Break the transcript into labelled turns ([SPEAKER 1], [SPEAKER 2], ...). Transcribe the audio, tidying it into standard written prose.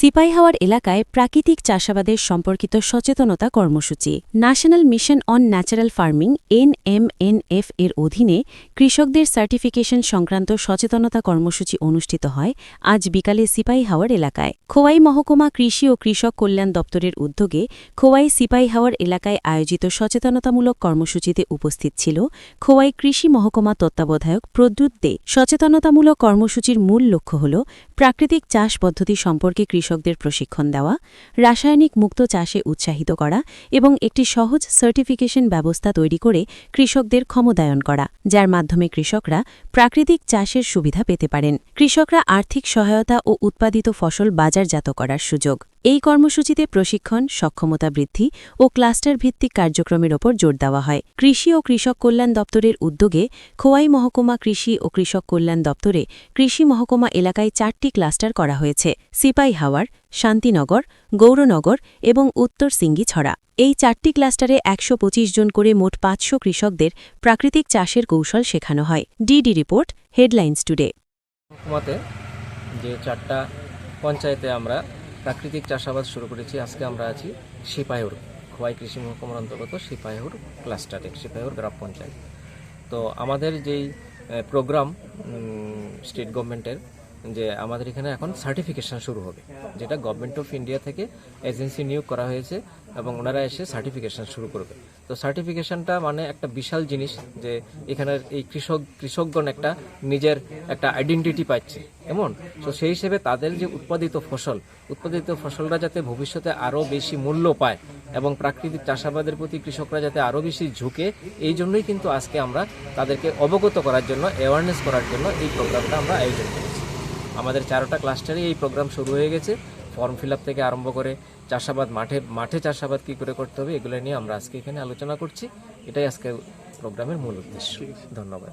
[SPEAKER 1] সিপাহীহাওর এলাকায় প্রাকৃতিক চাষাবাদের সম্পর্কিত সচেতনতা কর্মসূচি national mission on natural farming NMNF এর অধীনে কৃষকদের সার্টিফিকেশন সংক্রান্ত সচেতনতা কর্মসূচি অনুষ্ঠিত হয় আজ বিকালে সিপাহীহাওর এলাকায়। খোয়াই মহকুমা কৃষি ও কৃষক কল্যাণ দপ্তরের উদ্যোগে খোয়াই সিপাহীহাওর এলাকায় আয়োজিত সচেতনতামূলক কর্মসূচিতে উপস্থিত ছিল খোয়াই কৃষি মহকুমা তত্ত্বাবধায়ক প্রদ্যুৎ দে। সচেতনতামূলক কর্মসূচির মূল লক্ষ্য হল প্রাকৃতিক চাষ পদ্ধতি সম্পর্কে কৃষকদের প্রশিক্ষণ দেওয়া, রাসায়নিক মুক্ত চাষে উৎসাহিত করা এবং একটি সহজ সার্টিফিকেশন ব্যবস্থা তৈরি করে কৃষকদের ক্ষমতায়ন করা, যার মাধ্যমে কৃষকরা প্রাকৃতিক চাষের সুবিধা পেতে পারেন। কৃষকরা আর্থিক সহায়তা ও উৎপাদিত ফসল বাজারজাত করার সুযোগ। এই কর্মসূচিতে প্রশিক্ষণ, সক্ষমতা বৃদ্ধি ও ক্লাস্টার ভিত্তিক কার্যক্রমের ওপর জোর দেওয়া হয়। কৃষি ও কৃষক কল্যাণ দপ্তরের উদ্যোগে খোয়াই মহকুমা কৃষি ও কৃষক কল্যাণ দপ্তরে কৃষি মহকুমা এলাকায় 4টি ক্লাস্টার করা হয়েছে: সিপাহীহাওর, শান্তিনগর, গৌরনগর এবং উত্তর সিঙ্গিছড়া। এই 4টি ক্লাস্টারে 125 জন করে মোট 500 কৃষকদের প্রাকৃতিক চাষের কৌশল শেখানো হয়। DD report, headlines today.
[SPEAKER 2] মহকুমাতে যে 4টা পঞ্চায়েতে আমরা প্রাকৃতিক চাষাবাদ শুরু করেছি। আজকে আমরা আছি সিপাহীহাওর, খোয়াই কৃষি মহকুমার অন্তর্গত সিপাহীহাওর ক্লাস্টারে, সিপাহীহাওর গ্রাম পঞ্চায়েত। তো আমাদের যেই প্রোগ্রাম স্টেট গভর্নমেন্টের, যে আমাদের এখানে এখন সার্টিফিকেশন শুরু হবে, যেটা গভর্নমেন্ট অফ ইন্ডিয়া থেকে এজেন্সি নিয়োগ করা হয়েছে এবং ওনারা এসে সার্টিফিকেশন শুরু করবে। তো সার্টিফিকেশনটা মানে একটা বিশাল জিনিস, যে এখানের এই কৃষকগণ একটা নিজের একটা আইডেন্টিটি পাচ্ছে এমন। তো সেই হিসেবে তাদের যে উৎপাদিত ফসলটা যাতে ভবিষ্যতে আরও বেশি মূল্য পায় এবং প্রাকৃতিক চাষাবাদের প্রতি কৃষকরা যাতে আরও বেশি ঝুঁকে, এই জন্যই কিন্তু আজকে আমরা তাদেরকে অবগত করার জন্য, অ্যাওয়ারনেস করার জন্য এই প্রোগ্রামটা আমরা আয়োজন করেছি। আমাদের 4টা ক্লাস্টারে এই প্রোগ্রাম শুরু হয়ে গেছে। ফর্ম ফিল আপ থেকে আরম্ভ করে চাষাবাদ, মাঠে চাষাবাদ কী করে করতে হবে, এগুলো নিয়ে আমরা আজকে এখানে আলোচনা করছি। এটাই আজকে প্রোগ্রামের মূল উদ্দেশ্য। ধন্যবাদ।